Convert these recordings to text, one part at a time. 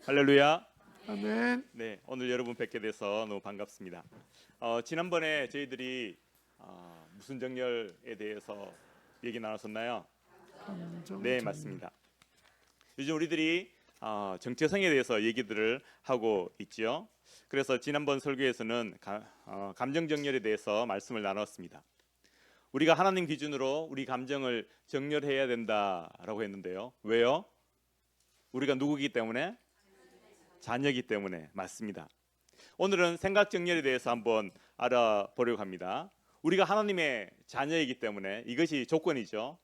할렐루야. 아멘. 네, 오늘 여러분 뵙게 돼서 너무 반갑습니다. 지난번에 저희들이 무슨 정렬에 대해서 얘기 나눴었나요? 네, 감정정렬. 맞습니다. 요즘 우리들이 정체성에 대해서 얘기들을 하고 있죠. 그래서 지난번 설교에서는 감정 정렬에 대해서 말씀을 나눴습니다. 우리가 하나님 기준으로 우리 감정을 정렬해야 된다라고 했는데요. 왜요? 우리가 누구기 때문에? 자녀이기 때문에. 맞습니다. 오늘은 생각 정렬에 대해서 한번 알아보려고 합니다. 우리가 하나님의 자녀이기 때문에 이것이 조건이죠.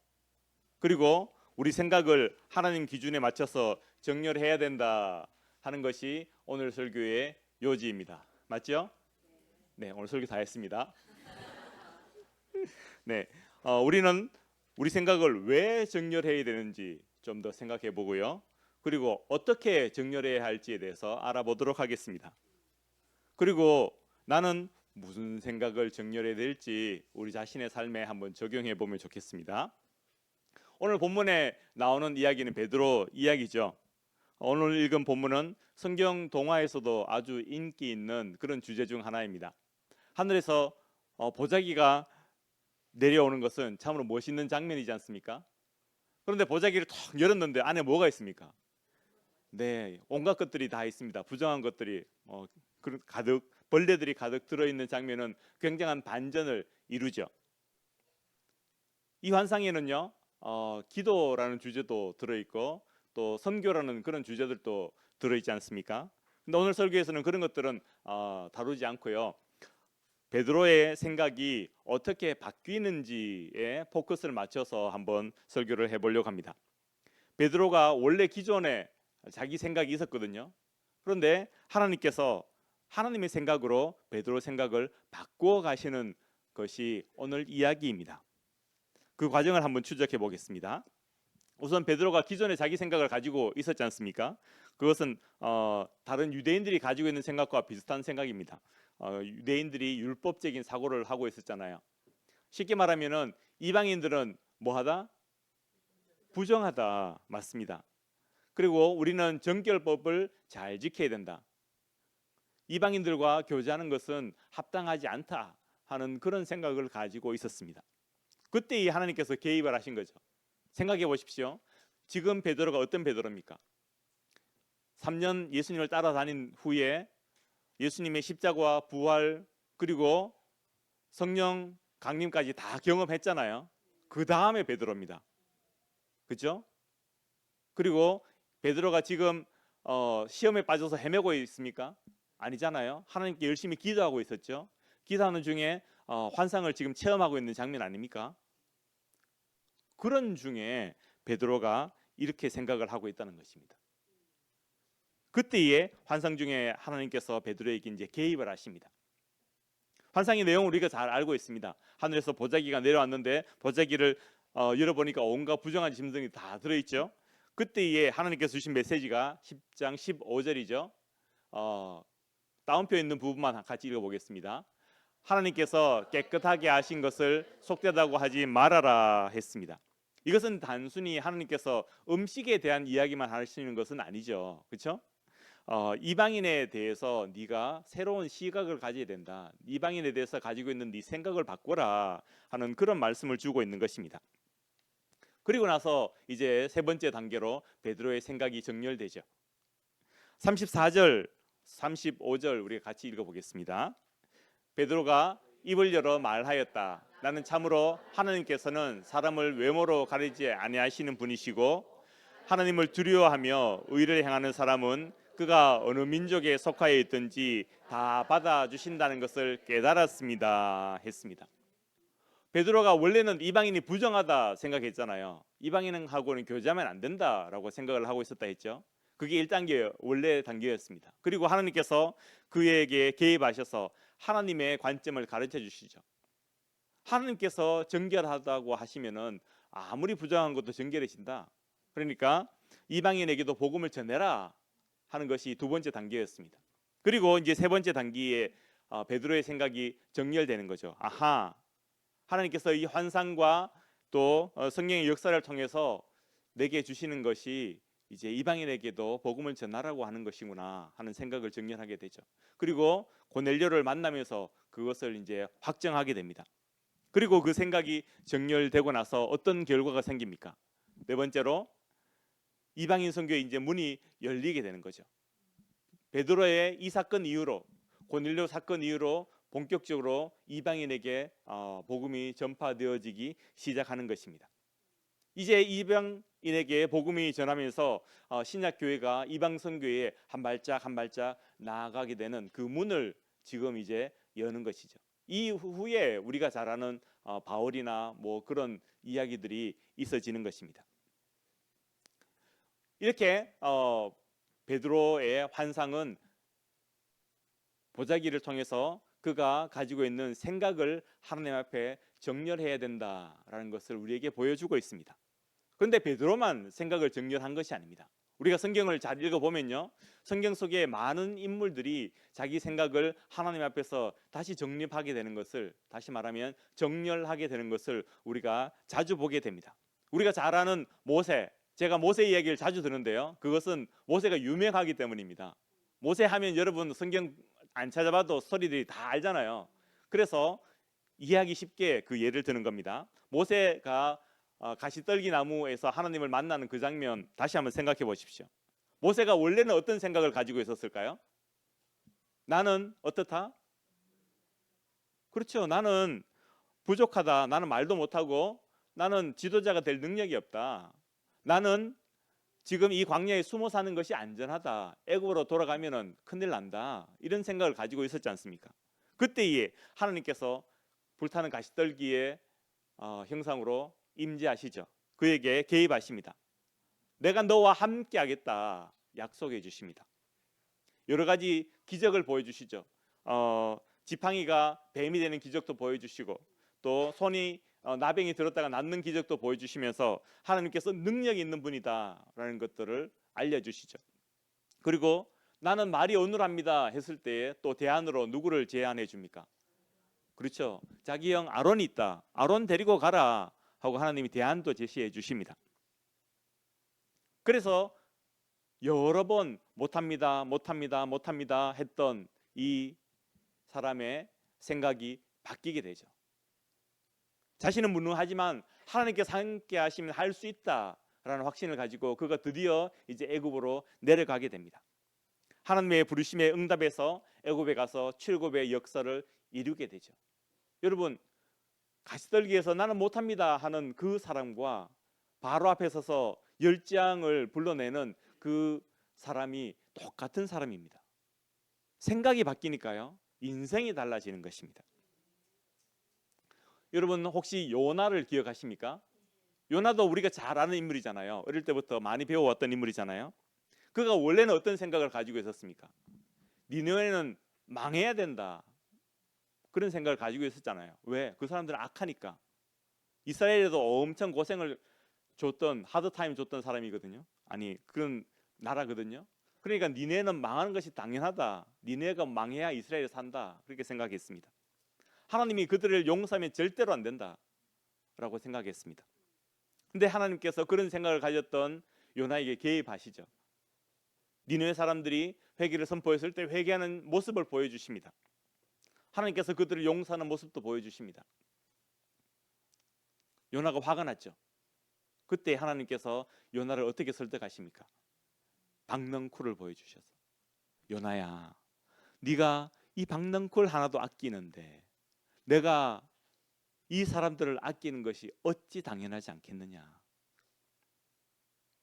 그리고 우리 생각을 하나님 기준에 맞춰서 정렬해야 된다 하는 것이 오늘 설교의 요지입니다. 맞죠? 네, 오늘 설교 다 했습니다. 네, 우리는 우리 생각을 왜 정렬해야 되는지 좀 더 생각해 보고요. 그리고 어떻게 정렬해야 할지에 대해서 알아보도록 하겠습니다. 그리고 나는 무슨 생각을 정렬해야 될지 우리 자신의 삶에 한번 적용해 보면 좋겠습니다. 오늘 본문에 나오는 이야기는 베드로 이야기죠. 오늘 읽은 본문은 성경 동화에서도 아주 인기 있는 그런 주제 중 하나입니다. 하늘에서 보자기가 내려오는 것은 참으로 멋있는 장면이지 않습니까? 그런데 보자기를 탁 열었는데 안에 뭐가 있습니까? 네, 온갖 것들이 다 있습니다. 부정한 것들이 가득, 벌레들이 가득 들어있는 장면은 굉장한 반전을 이루죠. 이 환상에는요, 기도라는 주제도 들어있고 또 선교라는 그런 주제들도 들어있지 않습니까? 근데 오늘 설교에서는 그런 것들은 다루지 않고요. 베드로의 생각이 어떻게 바뀌는지에 포커스를 맞춰서 한번 설교를 해보려고 합니다. 베드로가 원래 기존에 자기 생각이 있었거든요. 그런데 하나님께서 하나님의 생각으로 베드로 생각을 바꾸어 가시는 것이 오늘 이야기입니다. 그 과정을 한번 추적해 보겠습니다. 우선 베드로가 기존에 자기 생각을 가지고 있었지 않습니까? 그것은 다른 유대인들이 가지고 있는 생각과 비슷한 생각입니다. 유대인들이 율법적인 사고를 하고 있었잖아요. 쉽게 말하면은 이방인들은 뭐하다? 부정하다. 맞습니다. 그리고 우리는 정결법을 잘 지켜야 된다. 이방인들과 교제하는 것은 합당하지 않다 하는 그런 생각을 가지고 있었습니다. 그때 이 하나님께서 개입을 하신 거죠. 생각해 보십시오. 지금 베드로가 어떤 베드로입니까? 3년 예수님을 따라다닌 후에 예수님의 십자가와 부활 그리고 성령 강림까지 다 경험했잖아요. 그 다음에 베드로입니다. 그렇죠? 그리고 베드로가 지금 시험에 빠져서 헤매고 있습니까? 아니잖아요. 하나님께 열심히 기도하고 있었죠. 기도하는 중에 환상을 지금 체험하고 있는 장면 아닙니까? 그런 중에 베드로가 이렇게 생각을 하고 있다는 것입니다. 그때의 환상 중에 하나님께서 베드로에게 이제 개입을 하십니다. 환상의 내용을 우리가 잘 알고 있습니다. 하늘에서 보자기가 내려왔는데 보자기를 열어보니까 온갖 부정한 짐승이 다 들어있죠. 그때에 하나님께서 주신 메시지가 10장 15절이죠. 다운표 있는 부분만 같이 읽어보겠습니다. 하나님께서 깨끗하게 하신 것을 속되다고 하지 말아라 했습니다. 이것은 단순히 하나님께서 음식에 대한 이야기만 하시는 것은 아니죠. 그렇죠? 이방인에 대해서 네가 새로운 시각을 가져야 된다. 이방인에 대해서 가지고 있는 네 생각을 바꿔라 하는 그런 말씀을 주고 있는 것입니다. 그리고 나서 이제 세 번째 단계로 베드로의 생각이 정렬되죠. 34절, 35절 우리가 같이 읽어보겠습니다. 베드로가 입을 열어 말하였다. 나는 참으로 하나님께서는 사람을 외모로 가리지 아니하시는 분이시고 하나님을 두려워하며 의를 행하는 사람은 그가 어느 민족에 속하여 있든지 다 받아주신다는 것을 깨달았습니다 했습니다. 베드로가 원래는 이방인이 부정하다 생각했잖아요. 이방인하고는 교제하면 안 된다라고 생각을 하고 있었다 했죠. 그게 1단계 원래 단계였습니다. 그리고 하나님께서 그에게 개입하셔서 하나님의 관점을 가르쳐 주시죠. 하나님께서 정결하다고 하시면은 아무리 부정한 것도 정결해진다. 그러니까 이방인에게도 복음을 전해라 하는 것이 두 번째 단계였습니다. 그리고 이제 세 번째 단계에 베드로의 생각이 정렬되는 거죠. 아하, 하나님께서 이 환상과 또 성령의 역사를 통해서 내게 주시는 것이 이제 이방인에게도 복음을 전하라고 하는 것이구나 하는 생각을 정렬하게 되죠. 그리고 고넬료를 만나면서 그것을 이제 확정하게 됩니다. 그리고 그 생각이 정렬되고 나서 어떤 결과가 생깁니까? 네 번째로 이방인 선교의 이제 문이 열리게 되는 거죠. 베드로의 이 사건 이후로, 고넬료 사건 이후로 본격적으로 이방인에게 복음이 전파되어지기 시작하는 것입니다. 이제 이방인에게 복음이 전하면서 신약 교회가 이방 선교에 한 발짝 한 발짝 나아가게 되는 그 문을 지금 이제 여는 것이죠. 이후에 우리가 잘 아는 바울이나 뭐 그런 이야기들이 있어지는 것입니다. 이렇게 베드로의 환상은 보자기를 통해서 그가 가지고 있는 생각을 하나님 앞에 정렬해야 된다라는 것을 우리에게 보여주고 있습니다. 그런데 베드로만 생각을 정렬한 것이 아닙니다. 우리가 성경을 잘 읽어보면요, 성경 속에 많은 인물들이 자기 생각을 하나님 앞에서 다시 정립하게 되는 것을, 다시 말하면 정렬하게 되는 것을 우리가 자주 보게 됩니다. 우리가 잘 아는 모세, 제가 모세 이야기를 자주 듣는데요, 그것은 모세가 유명하기 때문입니다. 모세 하면 여러분 성경 안 찾아봐도 스토리들이 다 알잖아요. 그래서 이해하기 쉽게 그 예를 드는 겁니다. 모세가 가시떨기 나무에서 하나님을 만나는 그 장면 다시 한번 생각해 보십시오. 모세가 원래는 어떤 생각을 가지고 있었을까요? 나는 어떻다? 그렇죠. 나는 부족하다. 나는 말도 못하고 나는 지도자가 될 능력이 없다. 나는 지금 이 광야에 숨어 사는 것이 안전하다. 애굽으로 돌아가면은 큰일 난다. 이런 생각을 가지고 있었지 않습니까? 그때에 하나님께서 불타는 가시떨기의 형상으로 임재하시죠. 그에게 개입하십니다. 내가 너와 함께 하겠다 약속해 주십니다. 여러 가지 기적을 보여주시죠. 지팡이가 뱀이 되는 기적도 보여주시고, 또 손이 나병이 들었다가 낫는 기적도 보여주시면서 하나님께서 능력이 있는 분이다라는 것들을 알려주시죠. 그리고 나는 말이 어눌합니다 했을 때에 또 대안으로 누구를 제안해 줍니까? 그렇죠. 자기 형 아론이 있다. 아론 데리고 가라 하고 하나님이 대안도 제시해 주십니다. 그래서 여러 번 못합니다, 못합니다, 못합니다 했던 이 사람의 생각이 바뀌게 되죠. 자신은 무능하지만 하나님께서 함께 하시면 할 수 있다라는 확신을 가지고 그가 드디어 이제 애굽으로 내려가게 됩니다. 하나님의 부르심에 응답해서 애굽에 가서 출애굽의 역사를 이루게 되죠. 여러분, 가시떨기에서 나는 못합니다 하는 그 사람과 바로 앞에 서서 열장을 불러내는 그 사람이 똑같은 사람입니다. 생각이 바뀌니까요, 인생이 달라지는 것입니다. 여러분 혹시 요나를 기억하십니까? 요나도 우리가 잘 아는 인물이잖아요. 어릴 때부터 많이 배워왔던 인물이잖아요. 그가 원래는 어떤 생각을 가지고 있었습니까? 니느웨는 망해야 된다, 그런 생각을 가지고 있었잖아요. 왜? 그 사람들은 악하니까. 이스라엘에도 엄청 고생을 줬던, 하드타임 줬던 사람이거든요. 아니, 그런 나라거든요. 그러니까 니네는 망하는 것이 당연하다. 니네가 망해야 이스라엘이 산다. 그렇게 생각했습니다. 하나님이 그들을 용서하면 절대로 안 된다라고 생각했습니다. 근데 하나님께서 그런 생각을 가졌던 요나에게 개입하시죠. 니느웨 사람들이 회개를 선포했을 때 회개하는 모습을 보여주십니다. 하나님께서 그들을 용서하는 모습도 보여주십니다. 요나가 화가 났죠. 그때 하나님께서 요나를 어떻게 설득하십니까? 박넝쿨을 보여주셔서, 요나야, 네가 이 박넝쿨 하나도 아끼는데 내가 이 사람들을 아끼는 것이 어찌 당연하지 않겠느냐.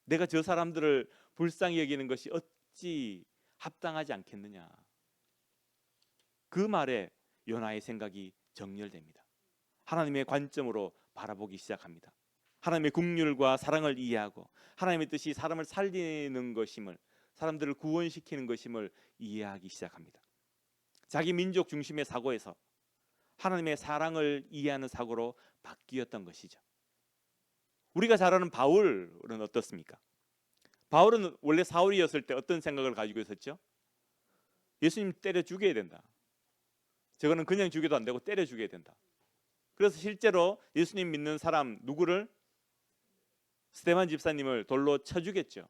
내가 저 사람들을 불쌍히 여기는 것이 어찌 합당하지 않겠느냐. 그 말에 요나의 생각이 정렬됩니다. 하나님의 관점으로 바라보기 시작합니다. 하나님의 긍휼과 사랑을 이해하고 하나님의 뜻이 사람을 살리는 것임을, 사람들을 구원시키는 것임을 이해하기 시작합니다. 자기 민족 중심의 사고에서 하나님의 사랑을 이해하는 사고로 바뀌었던 것이죠. 우리가 잘 아는 바울은 어떻습니까? 바울은 원래 사울이었을 때 어떤 생각을 가지고 있었죠? 예수님 때려 죽여야 된다. 저거는 그냥 죽여도 안 되고 때려 죽여야 된다. 그래서 실제로 예수님 믿는 사람 누구를? 스데반 집사님을 돌로 쳐 죽였죠.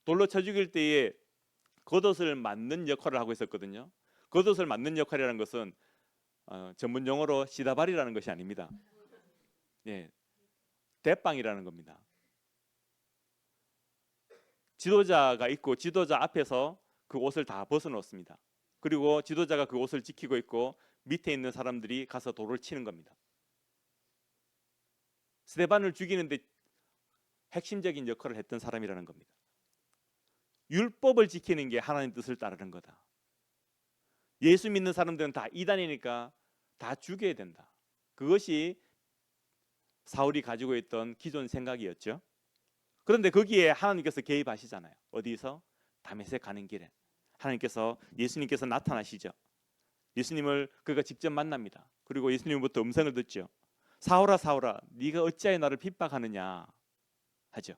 돌로 쳐 죽일 때에 겉옷을 맞는 역할을 하고 있었거든요. 겉옷을 맞는 역할이라는 것은 전문 용어로 시다발이라는 것이 아닙니다. 예, 대빵이라는 겁니다. 지도자가 있고 지도자 앞에서 그 옷을 다 벗어놓습니다. 그리고 지도자가 그 옷을 지키고 있고 밑에 있는 사람들이 가서 돌을 치는 겁니다. 스데반을 죽이는데 핵심적인 역할을 했던 사람이라는 겁니다. 율법을 지키는 게 하나님 뜻을 따르는 거다. 예수 믿는 사람들은 다 이단이니까 다 죽여야 된다. 그것이 사울이 가지고 있던 기존 생각이었죠. 그런데 거기에 하나님께서 개입하시잖아요. 어디서? 다메섹 가는 길에 하나님께서, 예수님께서 나타나시죠. 예수님을 그가 직접 만납니다. 그리고 예수님부터 음성을 듣죠. 사울아 사울아 네가 어찌하여 나를 핍박하느냐 하죠.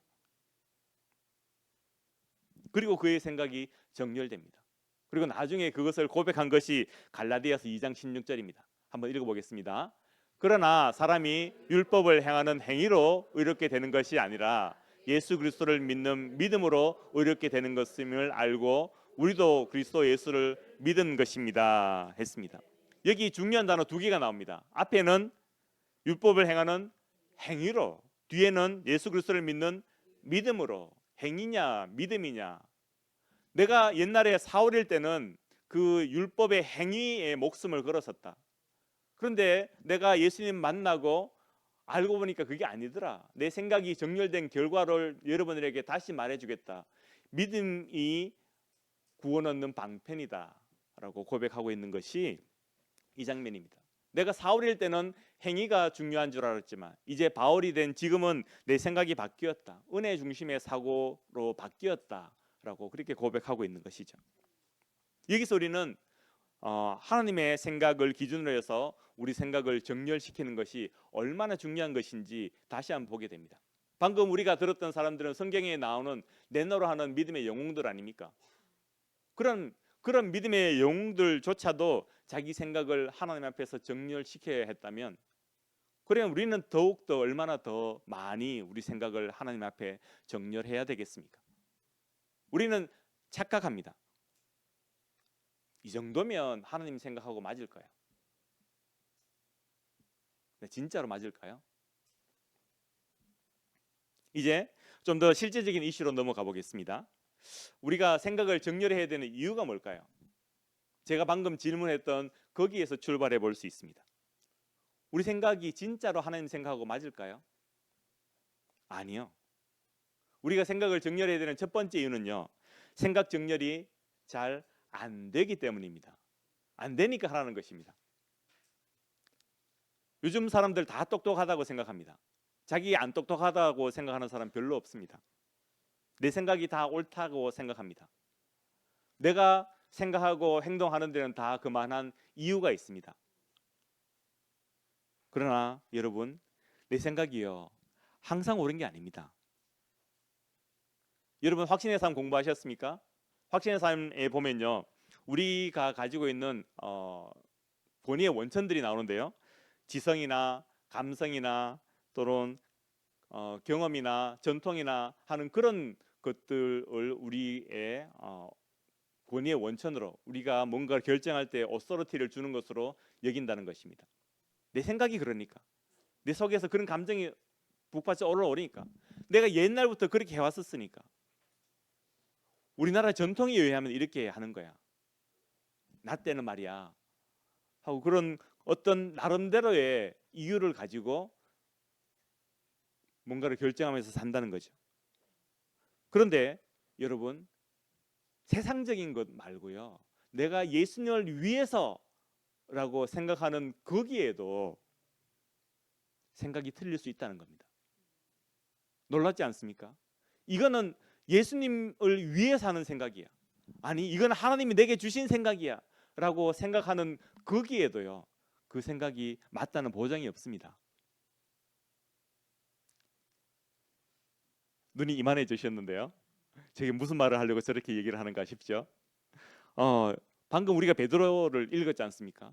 그리고 그의 생각이 정렬됩니다. 그리고 나중에 그것을 고백한 것이 갈라디아서 2장 16절입니다. 한번 읽어보겠습니다. 그러나 사람이 율법을 행하는 행위로 의롭게 되는 것이 아니라 예수 그리스도를 믿는 믿음으로 의롭게 되는 것임을 알고 우리도 그리스도 예수를 믿은 것입니다 했습니다. 여기 중요한 단어 두 개가 나옵니다. 앞에는 율법을 행하는 행위로, 뒤에는 예수 그리스도를 믿는 믿음으로. 행위냐 믿음이냐. 내가 옛날에 사울일 때는 그 율법의 행위에 목숨을 걸었었다. 그런데 내가 예수님 만나고 알고 보니까 그게 아니더라. 내 생각이 정렬된 결과를 여러분들에게 다시 말해주겠다. 믿음이 구원 얻는 방편이다 라고 고백하고 있는 것이 이 장면입니다. 내가 사울일 때는 행위가 중요한 줄 알았지만 이제 바울이 된 지금은 내 생각이 바뀌었다. 은혜 중심의 사고로 바뀌었다 라고 그렇게 고백하고 있는 것이죠. 여기서 우리는 하나님의 생각을 기준으로 해서 우리 생각을 정렬시키는 것이 얼마나 중요한 것인지 다시 한번 보게 됩니다. 방금 우리가 들었던 사람들은 성경에 나오는 내노로 하는 믿음의 영웅들 아닙니까? 그런 믿음의 영웅들조차도 자기 생각을 하나님 앞에서 정렬시켜야 했다면, 그러면 우리는 더욱더 얼마나 더 많이 우리 생각을 하나님 앞에 정렬해야 되겠습니까? 우리는 착각합니다. 이 정도면 하나님 생각하고 맞을까요? 네, 진짜로 맞을까요? 이제 좀 더 실제적인 이슈로 넘어가 보겠습니다. 우리가 생각을 정렬해야 되는 이유가 뭘까요? 제가 방금 질문했던 거기에서 출발해 볼 수 있습니다. 우리 생각이 진짜로 하나님 생각하고 맞을까요? 아니요. 우리가 생각을 정렬해야 되는 첫 번째 이유는요, 생각 정렬이 잘 안 되기 때문입니다. 안 되니까 하라는 것입니다. 요즘 사람들 다 똑똑하다고 생각합니다. 자기 안 똑똑하다고 생각하는 사람 별로 없습니다. 내 생각이 다 옳다고 생각합니다. 내가 생각하고 행동하는 데는 다 그만한 이유가 있습니다. 그러나 여러분, 내 생각이요 항상 옳은 게 아닙니다. 여러분 확신의 삶 공부하셨습니까? 확신의 삶에 보면요, 우리가 가지고 있는 본의의 원천들이 나오는데요, 지성이나 감성이나 또는 경험이나 전통이나 하는 그런 것들을 우리의 권위의 원천으로, 우리가 뭔가를 결정할 때 오소리티를 주는 것으로 여긴다는 것입니다. 내 생각이 그러니까, 내 속에서 그런 감정이 북받쳐 올라오니까, 내가 옛날부터 그렇게 해왔었으니까, 우리나라 전통에 의하면 이렇게 하는 거야, 나 때는 말이야 하고 그런 어떤 나름대로의 이유를 가지고 뭔가를 결정하면서 산다는 거죠. 그런데 여러분, 세상적인 것 말고요, 내가 예수님을 위해서라고 생각하는 거기에도 생각이 틀릴 수 있다는 겁니다. 놀랍지 않습니까? 이거는 예수님을 위해서 하는 생각이야, 아니 이건 하나님이 내게 주신 생각이야 라고 생각하는 거기에도요, 그 생각이 맞다는 보장이 없습니다. 눈이 이만해지셨는데요, 제게 무슨 말을 하려고 저렇게 얘기를 하는가 싶죠. 방금 우리가 베드로를 읽었지 않습니까?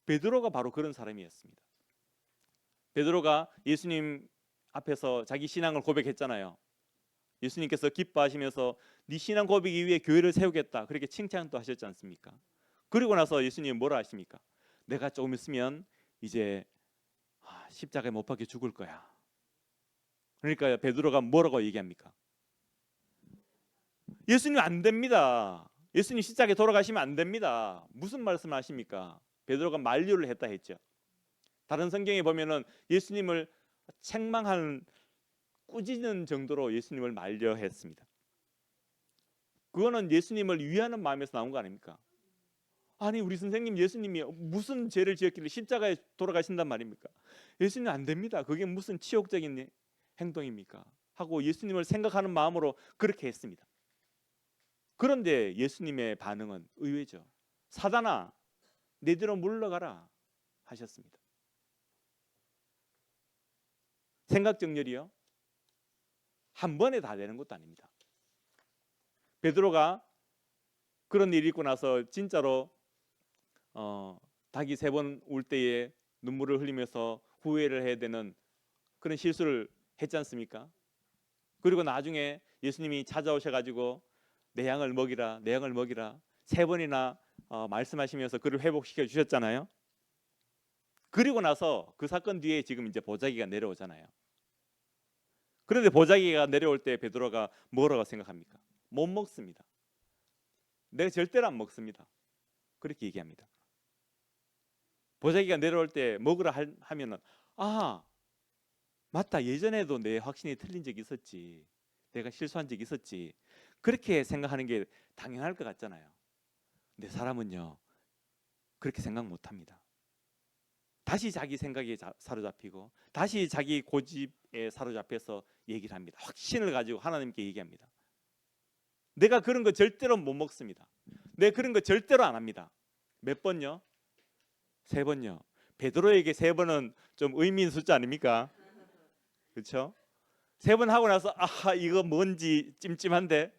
베드로가 바로 그런 사람이었습니다. 베드로가 예수님 앞에서 자기 신앙을 고백했잖아요. 예수님께서 기뻐하시면서 네 신앙 고백이 위해 교회를 세우겠다 그렇게 칭찬도 하셨지 않습니까? 그리고 나서 예수님이 뭐라 하십니까? 내가 조금 있으면 이제 십자가에 못 박혀 죽을 거야. 그러니까 베드로가 뭐라고 얘기합니까? 예수님 안 됩니다. 예수님 십자가에 돌아가시면 안 됩니다. 무슨 말씀을 하십니까? 베드로가 만류를 했다 했죠. 다른 성경에 보면은 예수님을 책망하는 꾸짖는 정도로 예수님을 만류했습니다. 그거는 예수님을 위하는 마음에서 나온 거 아닙니까? 아니 우리 선생님 예수님이 무슨 죄를 지었길래 십자가에 돌아가신단 말입니까? 예수님 안 됩니다. 그게 무슨 치욕적인 행동입니까? 하고 예수님을 생각하는 마음으로 그렇게 했습니다. 그런데 예수님의 반응은 의외죠. 사단아 내 뒤로 물러가라 하셨습니다. 생각 정렬이요 한 번에 다 되는 것도 아닙니다. 베드로가 그런 일이 있고 나서 진짜로 닭이 3번 울 때에 눈물을 흘리면서 후회를 해야 되는 그런 실수를 했지 않습니까? 그리고 나중에 예수님이 찾아오셔가지고 내 양을 먹이라 내 양을 먹이라 3번이나 말씀하시면서 그를 회복시켜 주셨잖아요. 그리고 나서 그 사건 뒤에 지금 이제 보자기가 내려오잖아요. 그런데 보자기가 내려올 때 베드로가 뭐라고 생각합니까? 못 먹습니다. 내가 절대로 안 먹습니다. 그렇게 얘기합니다. 보자기가 내려올 때 먹으라 하면은 맞다 예전에도 내 확신이 틀린 적이 있었지 내가 실수한 적이 있었지 그렇게 생각하는 게 당연할 것 같잖아요. 근데 사람은요 그렇게 생각 못합니다. 다시 자기 생각에 사로잡히고 다시 자기 고집에 사로잡혀서 얘기를 합니다. 확신을 가지고 하나님께 얘기합니다. 내가 그런 거 절대로 못 먹습니다. 내가 그런 거 절대로 안 합니다. 몇 번요? 3번요. 베드로에게 3번은 좀 의미 있는 숫자 아닙니까? 그렇죠? 3번 하고 나서 이거 뭔지 찜찜한데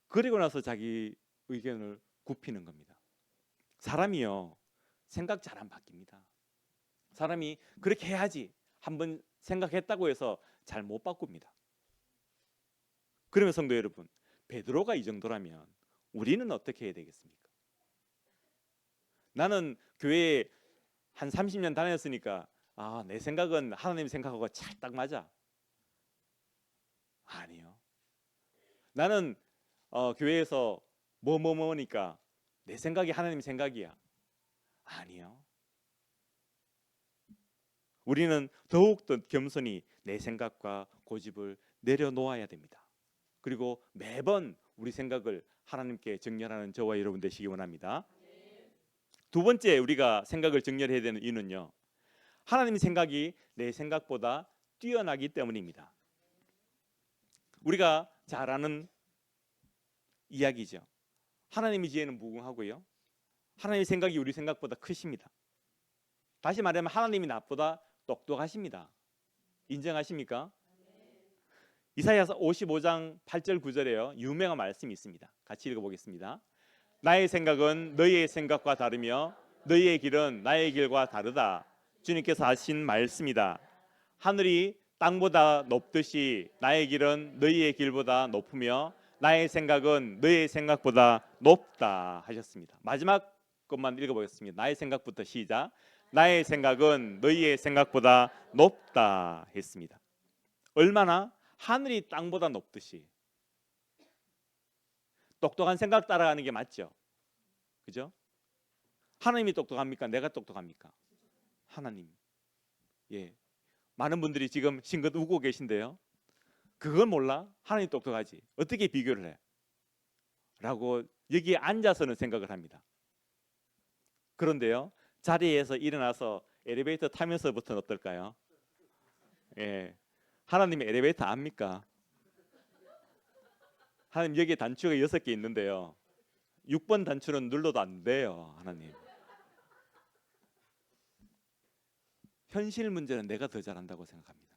그리고 나서 자기 의견을 굽히는 겁니다. 사람이요 생각 잘 안 바뀝니다. 사람이 그렇게 해야지 한번 생각했다고 해서 잘 못 바꿉니다. 그러면 성도 여러분 베드로가 이 정도라면 우리는 어떻게 해야 되겠습니까? 나는 교회에 한 30년 다녔으니까 내 생각은 하나님 생각하고 찰딱 맞아. 아니요. 나는 교회에서 뭐니까 내 생각이 하나님 생각이야. 아니요. 우리는 더욱더 겸손히 내 생각과 고집을 내려놓아야 됩니다. 그리고 매번 우리 생각을 하나님께 정렬하는 저와 여러분 되시기 원합니다. 두 번째 우리가 생각을 정렬해야 되는 이유는요. 하나님의 생각이 내 생각보다 뛰어나기 때문입니다. 우리가 잘 아는 이야기죠. 하나님의 지혜는 무궁하고요. 하나님의 생각이 우리 생각보다 크십니다. 다시 말하면 하나님이 나보다 똑똑하십니다. 인정하십니까? 이사야서 55장 8절 9절에요. 유명한 말씀이 있습니다. 같이 읽어보겠습니다. 나의 생각은 너희의 생각과 다르며 너희의 길은 나의 길과 다르다. 주님께서 하신 말씀이다. 하늘이 땅보다 높듯이 나의 길은 너희의 길보다 높으며 나의 생각은 너희의 생각보다 높다 하셨습니다. 마지막 것만 읽어보겠습니다. 나의 생각부터 시작. 나의 생각은 너희의 생각보다 높다 했습니다. 얼마나? 하늘이 땅보다 높듯이. 똑똑한 생각 따라가는 게 맞죠? 그죠? 하나님이 똑똑합니까? 내가 똑똑합니까? 하나님. 예. 많은 분들이 지금 싱긋 웃고 계신데요. 그걸 몰라? 하나님 똑똑하지. 어떻게 비교를 해? 라고 여기에 앉아서는 생각을 합니다. 그런데요. 자리에서 일어나서 엘리베이터 타면서부터는 어떨까요? 예. 하나님의 엘리베이터 압니까? 하나님 여기에 단추가 6개 있는데요. 6번 단추는 눌러도 안 돼요. 하나님. 현실 문제는 내가 더 잘한다고 생각합니다.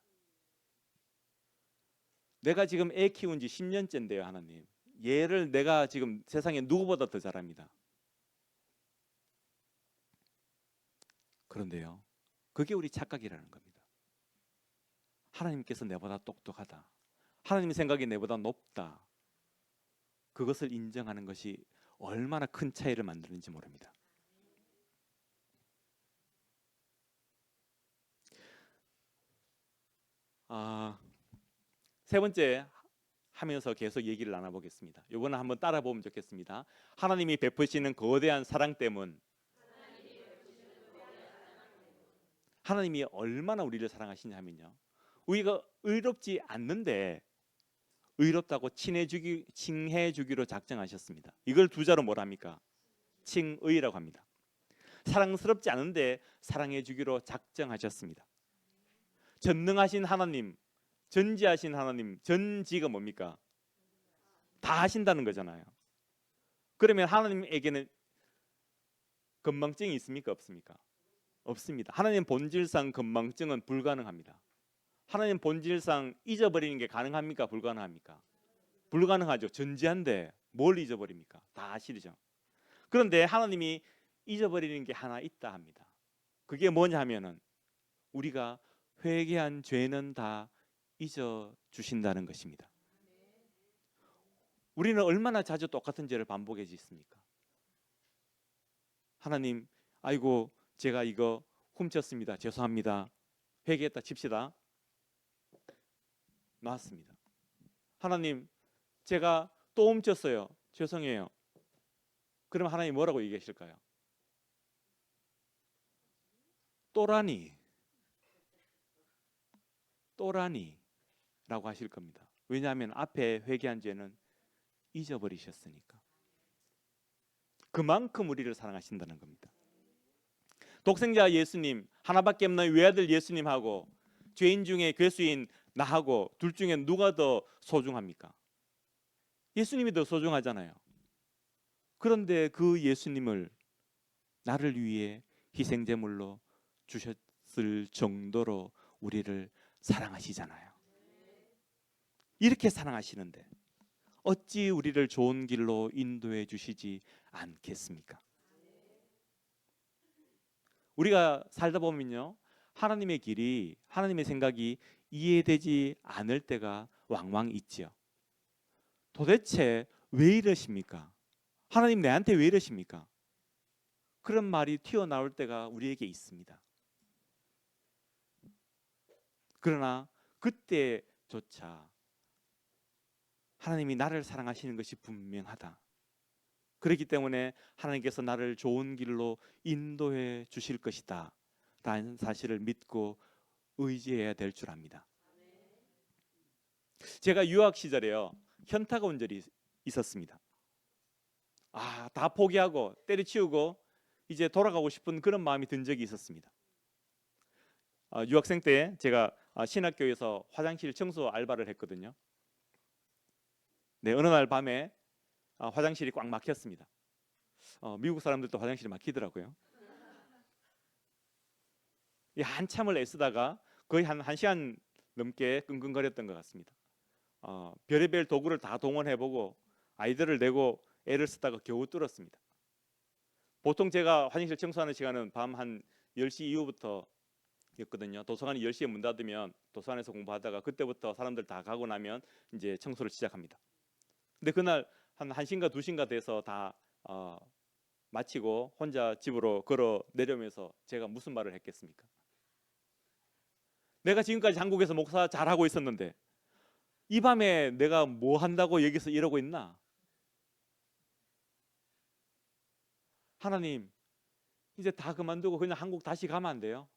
내가 지금 애 키운 지 10년째인데요. 하나님. 얘를 내가 지금 세상에 누구보다 더 잘합니다. 그런데요. 그게 우리 착각이라는 겁니다. 하나님께서 내보다 똑똑하다. 하나님의 생각이 내보다 높다. 그것을 인정하는 것이 얼마나 큰 차이를 만드는지 모릅니다. 세 번째 하면서 계속 얘기를 나눠보겠습니다. 이거는 한번 따라보면 좋겠습니다. 하나님이 베푸시는 거대한 사랑 때문. 하나님이 얼마나 우리를 사랑하시냐면요, 우리가 의롭지 않는데 의롭다고 칭해 주기로 작정하셨습니다. 이걸 두 자로 뭐랍니까? 칭의라고 합니다. 사랑스럽지 않은데 사랑해 주기로 작정하셨습니다. 전능하신 하나님, 전지하신 하나님, 전지가 뭡니까? 다 하신다는 거잖아요. 그러면 하나님에게는 건망증이 있습니까? 없습니까? 없습니다. 하나님 본질상 건망증은 불가능합니다. 하나님 본질상 잊어버리는 게 가능합니까? 불가능합니까? 불가능하죠. 전지한데 뭘 잊어버립니까? 다 아시죠? 그런데 하나님이 잊어버리는 게 하나 있다 합니다. 그게 뭐냐 하면은 우리가 회개한 죄는 다 잊어주신다는 것입니다. 우리는 얼마나 자주 똑같은 죄를 반복해 짓습니까? 하나님, 아이고 제가 이거 훔쳤습니다. 죄송합니다. 회개했다 칩시다. 나왔습니다. 하나님, 제가 또 훔쳤어요. 죄송해요. 그럼 하나님 뭐라고 얘기하실까요? 또라니 라고 하실 겁니다. 왜냐하면 앞에 회개한 죄는 잊어버리셨으니까. 그만큼 우리를 사랑하신다는 겁니다. 독생자 예수님, 하나밖에 없는 외아들 예수님하고 죄인 중에 괴수인 나하고 둘 중에 누가 더 소중합니까? 예수님이 더 소중하잖아요. 그런데 그 예수님을 나를 위해 희생제물로 주셨을 정도로 우리를 사랑하시잖아요. 이렇게 사랑하시는데 어찌 우리를 좋은 길로 인도해 주시지 않겠습니까? 우리가 살다 보면요, 하나님의 길이, 하나님의 생각이 이해되지 않을 때가 왕왕 있죠. 도대체 왜 이러십니까? 하나님 내한테 왜 이러십니까? 그런 말이 튀어나올 때가 우리에게 있습니다. 그러나 그때조차 하나님이 나를 사랑하시는 것이 분명하다. 그렇기 때문에 하나님께서 나를 좋은 길로 인도해 주실 것이다 라는 사실을 믿고 의지해야 될 줄 압니다. 제가 유학 시절에요, 현타가 온 적이 있었습니다. 다 포기하고 때려치우고 이제 돌아가고 싶은 그런 마음이 든 적이 있었습니다. 유학생 때 제가 신학교에서 화장실 청소 알바를 했거든요. 네, 어느 날 밤에 화장실이 꽉 막혔습니다. 미국 사람들도 화장실이 막히더라고요. 한참을 애쓰다가 거의 한 1시간 넘게 끙끙거렸던 것 같습니다. 별의별 도구를 다 동원해보고 아이들을 내고 애를 쓰다가 겨우 뚫었습니다. 보통 제가 화장실 청소하는 시간은 밤 한 10시 이후부터 였거든요. 도서관이 10시에 문 닫으면 도서관에서 공부하다가 그때부터 사람들 다 가고 나면 이제 청소를 시작합니다. 근데 그날 한 1시인가 2시인가 돼서 다 마치고 혼자 집으로 걸어 내려오면서 제가 무슨 말을 했겠습니까? 내가 지금까지 한국에서 목사 잘하고 있었는데 이 밤에 내가 뭐 한다고 여기서 이러고 있나? 하나님, 이제 다 그만두고 그냥 한국 다시 가면 안 돼요?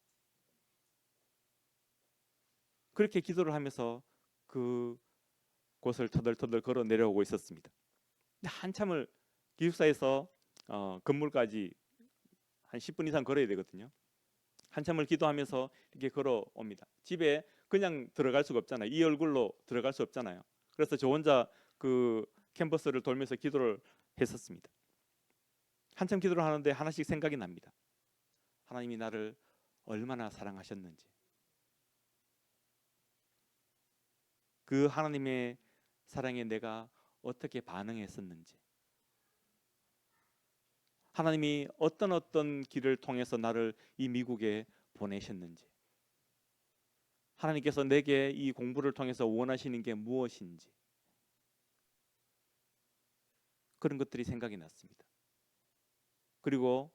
그렇게 기도를 하면서 그 곳을 터덜터덜 걸어 내려오고 있었습니다. 한참을 기숙사에서 건물까지 한 10분 이상 걸어야 되거든요. 한참을 기도하면서 이렇게 걸어옵니다. 집에 그냥 들어갈 수가 없잖아요. 이 얼굴로 들어갈 수 없잖아요. 그래서 저 혼자 그 캠퍼스를 돌면서 기도를 했었습니다. 한참 기도를 하는데 하나씩 생각이 납니다. 하나님이 나를 얼마나 사랑하셨는지, 그 하나님의 사랑에 내가 어떻게 반응했었는지, 하나님이 어떤 길을 통해서 나를 이 미국에 보내셨는지, 하나님께서 내게 이 공부를 통해서 원하시는 게 무엇인지, 그런 것들이 생각이 났습니다. 그리고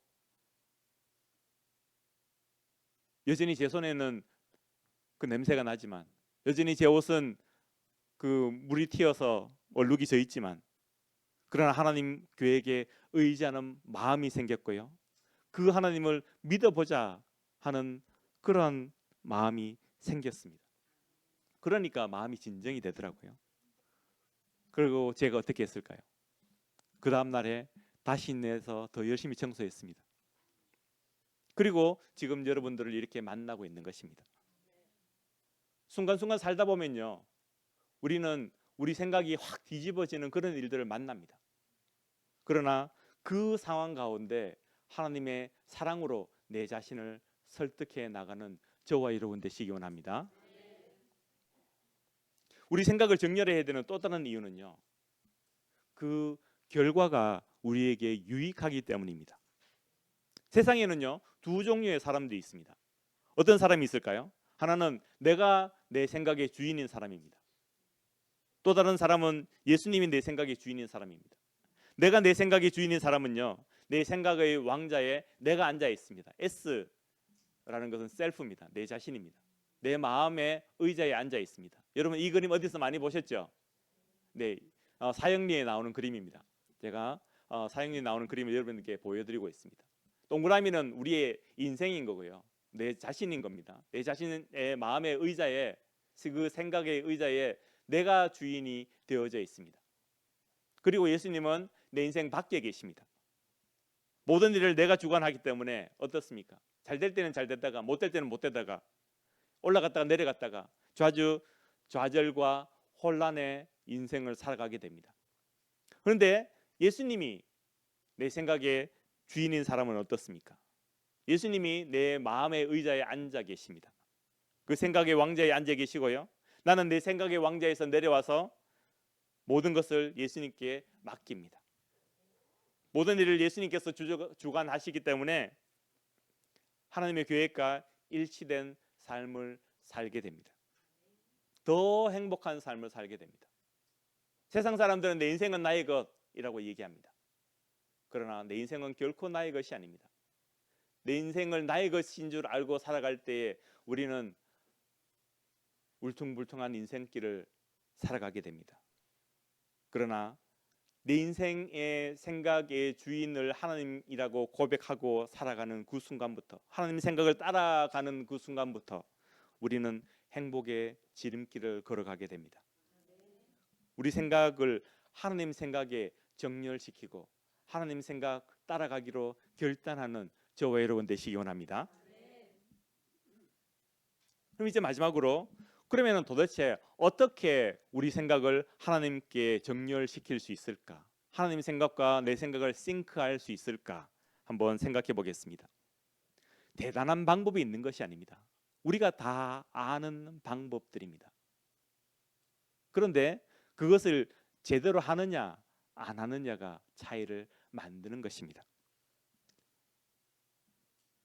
여전히 제 손에는 그 냄새가 나지만, 여전히 제 옷은 그 물이 튀어서 얼룩이 져 있지만, 그러나 하나님 계획에 의지하는 마음이 생겼고요, 그 하나님을 믿어보자 하는 그러한 마음이 생겼습니다. 그러니까 마음이 진정이 되더라고요. 그리고 제가 어떻게 했을까요? 그 다음 날에 다시 내서 더 열심히 청소했습니다. 그리고 지금 여러분들을 이렇게 만나고 있는 것입니다. 순간순간 살다 보면요, 우리는 우리 생각이 확 뒤집어지는 그런 일들을 만납니다. 그러나 그 상황 가운데 하나님의 사랑으로 내 자신을 설득해 나가는 저와 여러분 되시기 원합니다. 우리 생각을 정렬해야 되는 또 다른 이유는요, 그 결과가 우리에게 유익하기 때문입니다. 세상에는요, 두 종류의 사람들이 있습니다. 어떤 사람이 있을까요? 하나는 내가 내 생각의 주인인 사람입니다. 또 다른 사람은 예수님이 내 생각의 주인인 사람입니다. 내가 내 생각의 주인인 사람은요, 내 생각의 왕자에 내가 앉아 있습니다. S라는 것은 셀프입니다. 내 자신입니다. 내 마음의 의자에 앉아 있습니다. 여러분 이 그림 어디서 많이 보셨죠? 네, 사형리에 나오는 그림입니다. 제가 사형리에 나오는 그림을 여러분께 보여드리고 있습니다. 동그라미는 우리의 인생인 거고요, 내 자신인 겁니다. 내 자신의 마음의 의자에, 그 생각의 의자에 내가 주인이 되어져 있습니다. 그리고 예수님은 내 인생 밖에 계십니다. 모든 일을 내가 주관하기 때문에 어떻습니까? 잘 될 때는 잘 됐다가 못 될 때는 못 되다가, 올라갔다가 내려갔다가 좌절과 혼란의 인생을 살아가게 됩니다. 그런데 예수님이 내 생각의 주인인 사람은 어떻습니까? 예수님이 내 마음의 의자에 앉아 계십니다. 그 생각의 왕자에 앉아 계시고요, 나는 내 생각의 왕자에서 내려와서 모든 것을 예수님께 맡깁니다. 모든 일을 예수님께서 주관하시기 때문에 하나님의 계획과 일치된 삶을 살게 됩니다. 더 행복한 삶을 살게 됩니다. 세상 사람들은 내 인생은 나의 것이라고 얘기합니다. 그러나 내 인생은 결코 나의 것이 아닙니다. 내 인생을 나의 것인 줄 알고 살아갈 때에 우리는 울퉁불퉁한 인생길을 살아가게 됩니다. 그러나 내 인생의 생각의 주인을 하나님이라고 고백하고 살아가는 그 순간부터, 하나님의 생각을 따라가는 그 순간부터 우리는 행복의 지름길을 걸어가게 됩니다. 우리 생각을 하나님 생각에 정렬시키고 하나님 생각 따라가기로 결단하는 저와 여러분 되시기 원합니다. 그럼 이제 마지막으로, 그러면 도대체 어떻게 우리 생각을 하나님께 정렬시킬 수 있을까? 하나님 생각과 내 생각을 싱크할 수 있을까? 한번 생각해 보겠습니다. 대단한 방법이 있는 것이 아닙니다. 우리가 다 아는 방법들입니다. 그런데 그것을 제대로 하느냐 안 하느냐가 차이를 만드는 것입니다.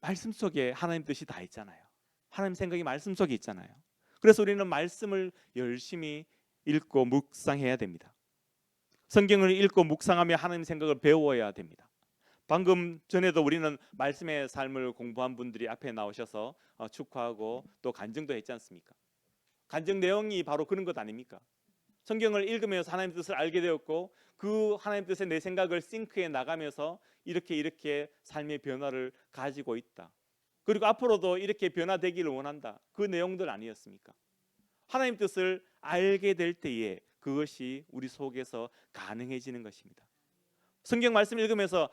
말씀 속에 하나님 뜻이 다 있잖아요. 하나님 생각이 말씀 속에 있잖아요. 그래서 우리는 말씀을 열심히 읽고 묵상해야 됩니다. 성경을 읽고 묵상하며 하나님 생각을 배워야 됩니다. 방금 전에도 우리는 말씀의 삶을 공부한 분들이 앞에 나오셔서 축하하고 또 간증도 했지 않습니까? 간증 내용이 바로 그런 것 아닙니까? 성경을 읽으면서 하나님 뜻을 알게 되었고, 그 하나님 뜻에 내 생각을 싱크해 나가면서 이렇게 삶의 변화를 가지고 있다. 그리고 앞으로도 이렇게 변화되기를 원한다. 그 내용들 아니었습니까? 하나님 뜻을 알게 될 때에 그것이 우리 속에서 가능해지는 것입니다. 성경 말씀 읽으면서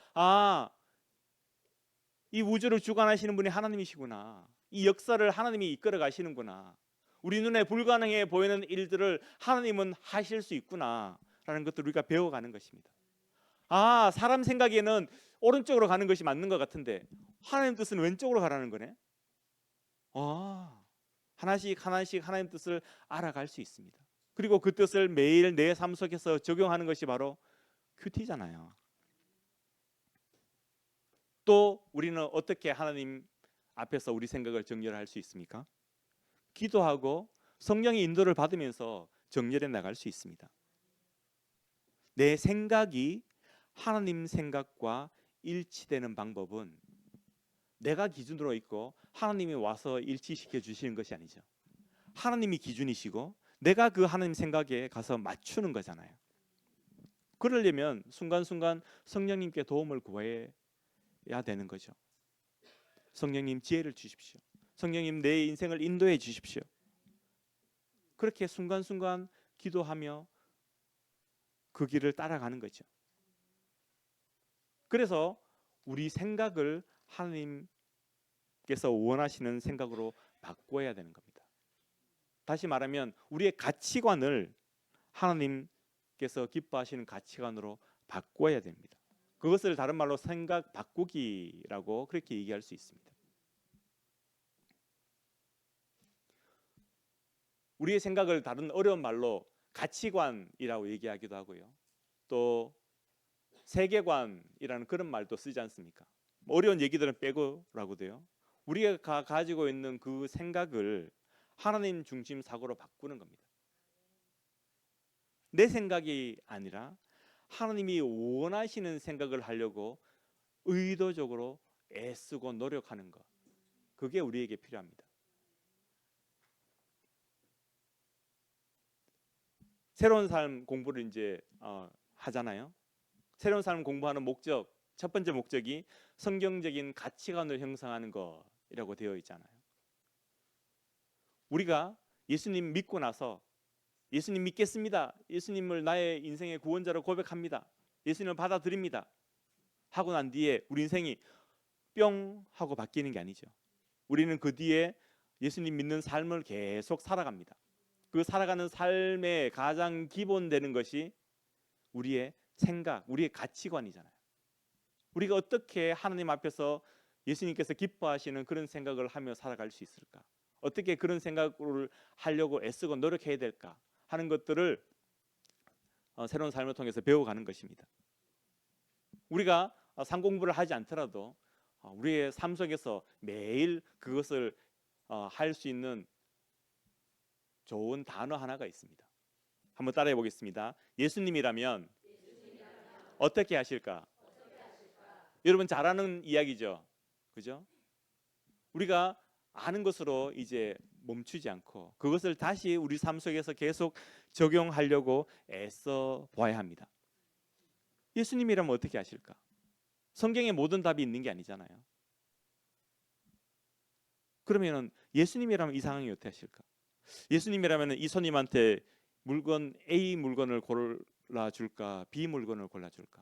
이 우주를 주관하시는 분이 하나님이시구나. 이 역사를 하나님이 이끌어 가시는구나. 우리 눈에 불가능해 보이는 일들을 하나님은 하실 수 있구나 라는 것들을 우리가 배워가는 것입니다. 사람 생각에는 오른쪽으로 가는 것이 맞는 것 같은데 하나님 뜻은 왼쪽으로 가라는 거네. 하나씩 하나님 뜻을 알아갈 수 있습니다. 그리고 그 뜻을 매일 내 삶 속에서 적용하는 것이 바로 큐티잖아요. 또 우리는 어떻게 하나님 앞에서 우리 생각을 정렬할 수 있습니까? 기도하고 성령의 인도를 받으면서 정렬해 나갈 수 있습니다. 내 생각이 하나님 생각과 일치되는 방법은 내가 기준으로 있고 하나님이 와서 일치시켜 주시는 것이 아니죠. 하나님이 기준이시고 내가 그 하나님 생각에 가서 맞추는 거잖아요. 그러려면 순간순간 성령님께 도움을 구해야 되는 거죠. 성령님 지혜를 주십시오. 성령님 내 인생을 인도해 주십시오. 그렇게 순간순간 기도하며 그 길을 따라가는 거죠. 그래서 우리 생각을 하나님께서 원하시는 생각으로 바꿔야 되는 겁니다. 다시 말하면 우리의 가치관을 하나님께서 기뻐하시는 가치관으로 바꿔야 됩니다. 그것을 다른 말로 생각 바꾸기라고 그렇게 얘기할 수 있습니다. 우리의 생각을 다른 어려운 말로 가치관이라고 얘기하기도 하고요. 또 세계관이라는 그런 말도 쓰지 않습니까? 어려운 얘기들은 빼고라고 돼요. 우리가 가지고 있는 그 생각을 하나님 중심 사고로 바꾸는 겁니다. 내 생각이 아니라 하나님이 원하시는 생각을 하려고 의도적으로 애쓰고 노력하는 것, 그게 우리에게 필요합니다. 새로운 삶 공부를 이제 하잖아요. 새로운 삶 공부하는 목적, 첫 번째 목적이 성경적인 가치관을 형성하는 것이라고 되어 있잖아요. 우리가 예수님 믿고 나서 예수님 믿겠습니다, 예수님을 나의 인생의 구원자로 고백합니다, 예수님을 받아들입니다 하고 난 뒤에 우리 인생이 뿅 하고 바뀌는 게 아니죠. 우리는 그 뒤에 예수님 믿는 삶을 계속 살아갑니다. 그 살아가는 삶의 가장 기본 되는 것이 우리의 생각, 우리의 가치관이잖아요. 우리가 어떻게 하나님 앞에서 예수님께서 기뻐하시는 그런 생각을 하며 살아갈 수 있을까? 어떻게 그런 생각을 하려고 애쓰고 노력해야 될까 하는 것들을 새로운 삶을 통해서 배워가는 것입니다. 우리가 상 공부를 하지 않더라도 우리의 삶 속에서 매일 그것을 할 수 있는 좋은 단어 하나가 있습니다. 한번 따라해 보겠습니다. 예수님이라면 어떻게 하실까? 여러분 잘 아는 이야기죠, 그죠? 우리가 아는 것으로 이제 멈추지 않고 그것을 다시 우리 삶 속에서 계속 적용하려고 애써 보아야 합니다. 예수님이라면 어떻게 하실까? 성경에 모든 답이 있는 게 아니잖아요. 그러면 예수님이라면 이 상황이 어떻게 하실까? 예수님이라면 이 손님한테 물건 A 물건을 골라줄까, B 물건을 골라줄까?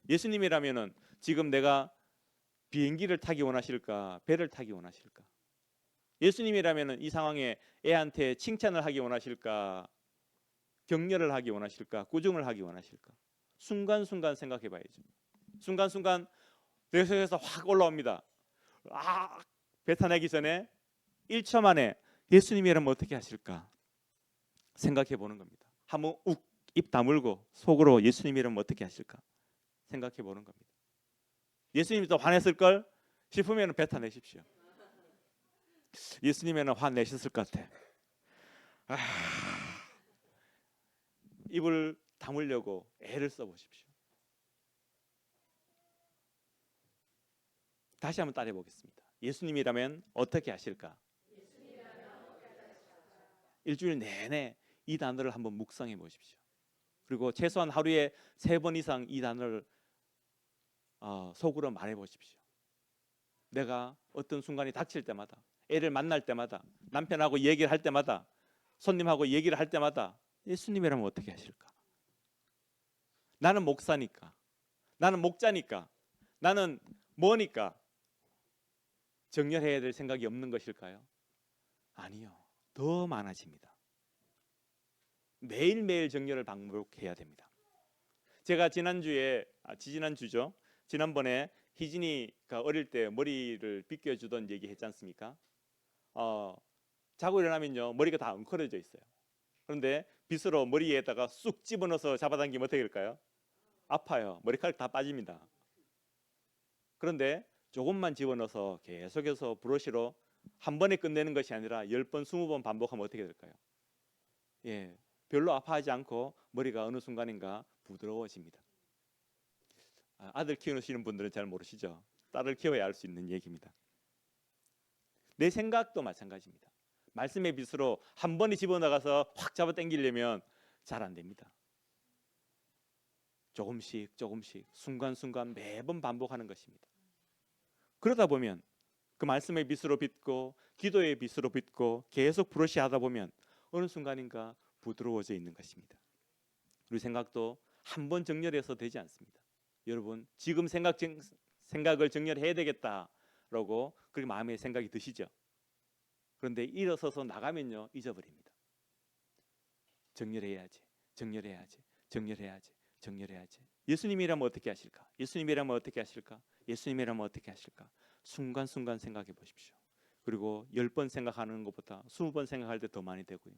예수님이라면 지금 내가 비행기를 타기 원하실까, 배를 타기 원하실까? 예수님이라면 이 상황에 애한테 칭찬을 하기 원하실까, 격려를 하기 원하실까, 꾸중을 하기 원하실까? 순간순간 생각해 봐야죠. 순간순간 내 속에서 확 올라옵니다. 뱉어내기 전에 1초 만에 예수님이라면 어떻게 하실까 생각해 보는 겁니다. 한번 입 다물고 속으로 예수님이라면 어떻게 하실까 생각해 보는 겁니다. 예수님이 또 화냈을 걸 싶으면 뱉어내십시오. 예수님에는 화내셨을 것 같아. 입을 다물려고 애를 써보십시오. 다시 한번 따라해 보겠습니다. 예수님이라면 어떻게 하실까? 일주일 내내 이 단어를 한번 묵상해 보십시오. 그리고 최소한 하루에 3번 이상 이 단어를 속으로 말해 보십시오. 내가 어떤 순간이 닥칠 때마다, 애를 만날 때마다, 남편하고 얘기를 할 때마다, 손님하고 얘기를 할 때마다 예수님이라면 어떻게 하실까? 나는 목사니까, 나는 목자니까, 나는 뭐니까 정렬해야 될 생각이 없는 것일까요? 아니요. 더 많아집니다. 매일매일 정렬을 반복해야 됩니다. 제가 지난주죠. 지난번에 희진이가 어릴 때 머리를 빗겨주던 얘기 했지 않습니까? 자고 일어나면요 머리가 다 엉클어져 있어요. 그런데 빗으로 머리에다가 쑥 집어넣어서 잡아당기면 어떻게 될까요? 아파요. 머리카락 다 빠집니다. 그런데 조금만 집어넣어서 계속해서 브러쉬로 한 번에 끝내는 것이 아니라 10번, 20번 반복하면 어떻게 될까요? 예, 별로 아파하지 않고 머리가 어느 순간인가 부드러워집니다. 아들 키우시는 분들은 잘 모르시죠? 딸을 키워야 할 수 있는 얘기입니다. 내 생각도 마찬가지입니다. 말씀의 빗으로 한 번에 집어넣어서 확 잡아 당기려면 잘 안 됩니다. 조금씩 순간순간 매번 반복하는 것입니다. 그러다 보면 그 말씀의 빗으로 빗고 기도의 빗으로 빗고 계속 브러시 하다 보면 어느 순간인가 부드러워져 있는 것입니다. 우리 생각도 한 번 정렬해서 되지 않습니다. 여러분 지금 생각을 정렬해야 되겠다라고 그렇게 마음에 생각이 드시죠? 그런데 일어서서 나가면요 잊어버립니다. 정렬해야지. 예수님이라면 어떻게 하실까? 예수님이라면 어떻게 하실까? 예수님이라면 어떻게 하실까? 순간순간 생각해 보십시오. 그리고 10번 생각하는 것보다 20번 생각할 때 더 많이 되고요.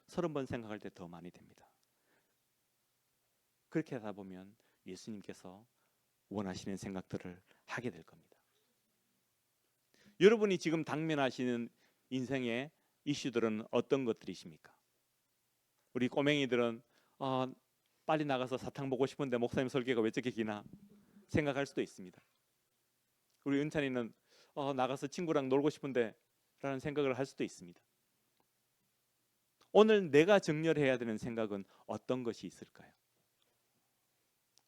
30번 생각할 때 더 많이 됩니다. 그렇게 하다 보면 예수님께서 원하시는 생각들을 하게 될 겁니다. 여러분이 지금 당면하시는 인생의 이슈들은 어떤 것들이십니까? 우리 꼬맹이들은 빨리 나가서 사탕 보고 싶은데 목사님 설교가 왜 저렇게 기나 생각할 수도 있습니다. 우리 은찬이는 나가서 친구랑 놀고 싶은데 라는 생각을 할 수도 있습니다. 오늘 내가 정렬해야 되는 생각은 어떤 것이 있을까요?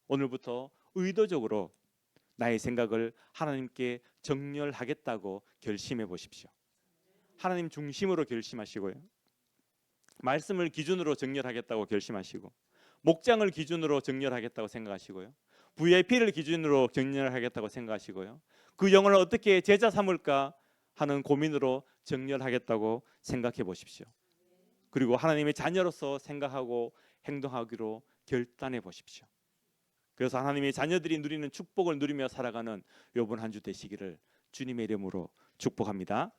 오늘부터 의도적으로 나의 생각을 하나님께 정렬하겠다고 결심해 보십시오. 하나님 중심으로 결심하시고요. 말씀을 기준으로 정렬하겠다고 결심하시고 목장을 기준으로 정렬하겠다고 생각하시고요. VIP를 기준으로 정렬하겠다고 생각하시고요. 그 영혼을 어떻게 제자 삼을까 하는 고민으로 정렬하겠다고 생각해 보십시오. 그리고 하나님의 자녀로서 생각하고 행동하기로 결단해 보십시오. 그래서 하나님의 자녀들이 누리는 축복을 누리며 살아가는 이번 한 주 되시기를 주님의 이름으로 축복합니다.